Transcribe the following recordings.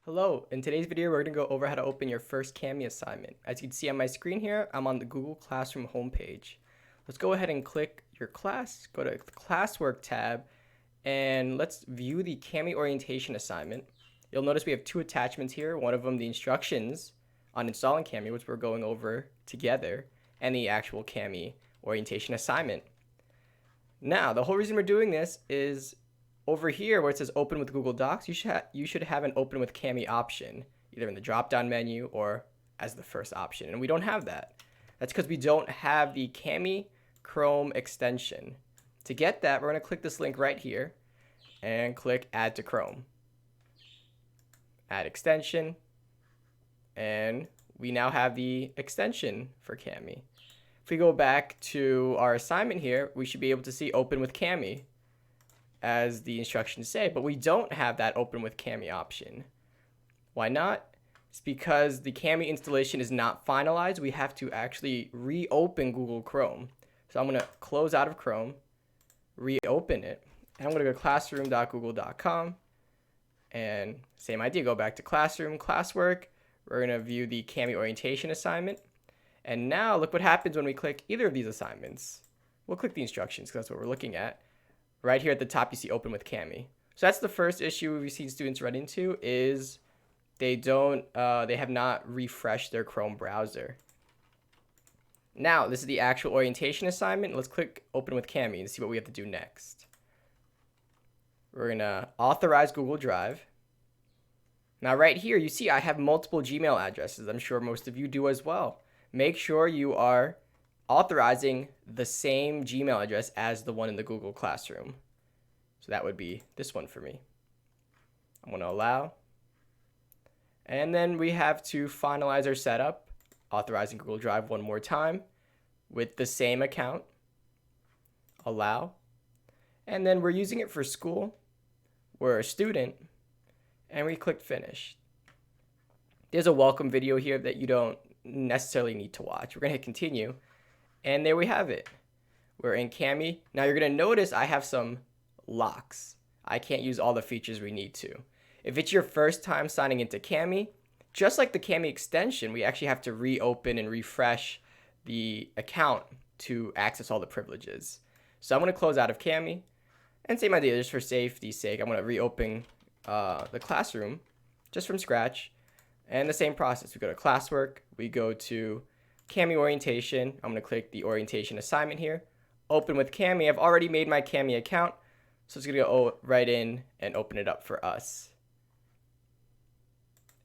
Hello, in today's video we're going to go over how to open your first Kami assignment. As you can see on my screen here, I'm on the Google Classroom homepage. Let's go ahead and click your class, go to the classwork tab, and let's view the Kami orientation assignment. You'll notice we have two attachments here, one of them the instructions on installing Kami, which we're going over together, and the actual Kami orientation assignment. Now, the whole reason we're doing this is over here where it says open with Google Docs, you should have an open with Kami option, either in the drop-down menu or as the first option. And we don't have that. That's because we don't have the Kami Chrome extension. To get that, we're going to click this link right here and click Add to Chrome. Add extension. And we now have the extension for Kami. If we go back to our assignment here, we should be able to see open with Kami, as the instructions say, but we don't have that open with Kami option. Why not? It's because the Kami installation is not finalized. We have to actually reopen Google Chrome. So I'm going to close out of Chrome, reopen it, and I'm going to go classroom.google.com, and same idea, go back to Classroom, Classwork. We're going to view the Kami orientation assignment, and now look what happens when we click either of these assignments. We'll click the instructions because that's what we're looking at. Right here at the top, you see open with Kami. So that's the first issue we've seen students run into is they have not refreshed their Chrome browser. Now, this is the actual orientation assignment. Let's click open with Kami and see what we have to do next. We're gonna authorize Google Drive. Now right here, you see I have multiple Gmail addresses. I'm sure most of you do as well. Make sure you are authorizing the same Gmail address as the one in the Google Classroom. So that would be this one for me. I'm going to allow. And then we have to finalize our setup, authorizing Google Drive one more time with the same account. Allow. And then we're using it for school. We're a student. And we click finish. There's a welcome video here that you don't necessarily need to watch. We're going to hit continue. And there we have it. We're in Kami. Now you're going to notice I have some locks. I can't use all the features we need to. If it's your first time signing into Kami, just like the Kami extension, we actually have to reopen and refresh the account to access all the privileges. So I'm going to close out of Kami. And same idea, just for safety's sake, I'm going to reopen the classroom just from scratch. And the same process. We go to classwork. We go to Kami orientation. I'm going to click the orientation assignment here. Open with Kami. I've already made my Kami account, so it's going to go right in and open it up for us.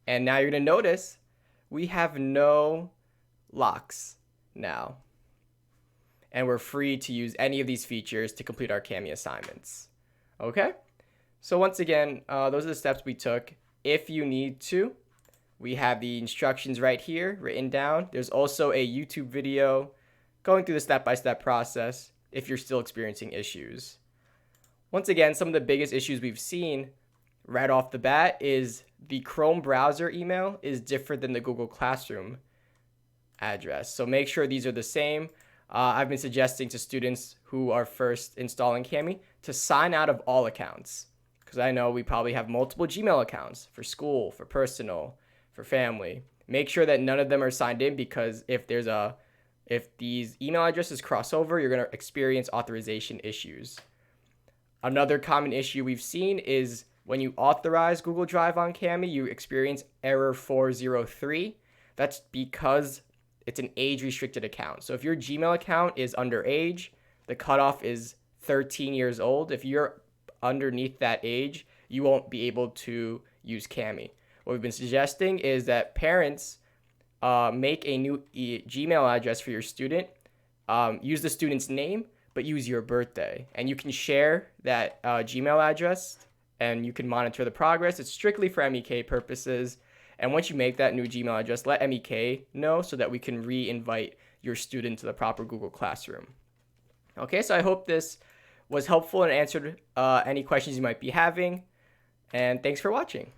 And now you're going to notice we have no locks now. And we're free to use any of these features to complete our Kami assignments. Okay? So once again, those are the steps we took. If you need to, we have the instructions right here written down. There's also a YouTube video going through the step-by-step process if you're still experiencing issues. Once again, some of the biggest issues we've seen right off the bat is the Chrome browser email is different than the Google Classroom address. So make sure these are the same. I've been suggesting to students who are first installing Kami to sign out of all accounts, because I know we probably have multiple Gmail accounts for school, for personal, for family. Make sure that none of them are signed in, because if these email addresses cross over, you're going to experience authorization issues. Another common issue we've seen is when you authorize Google Drive on Kami, you experience error 403. That's because it's an age-restricted account. So if your Gmail account is underage, the cutoff is 13 years old. If you're underneath that age, you won't be able to use Kami. What we've been suggesting is that parents make a new Gmail address for your student. Use the student's name, but use your birthday. And you can share that Gmail address, and you can monitor the progress. It's strictly for MEK purposes. And once you make that new Gmail address, let MEK know so that we can re-invite your student to the proper Google Classroom. Okay, so I hope this was helpful and answered any questions you might be having. And thanks for watching.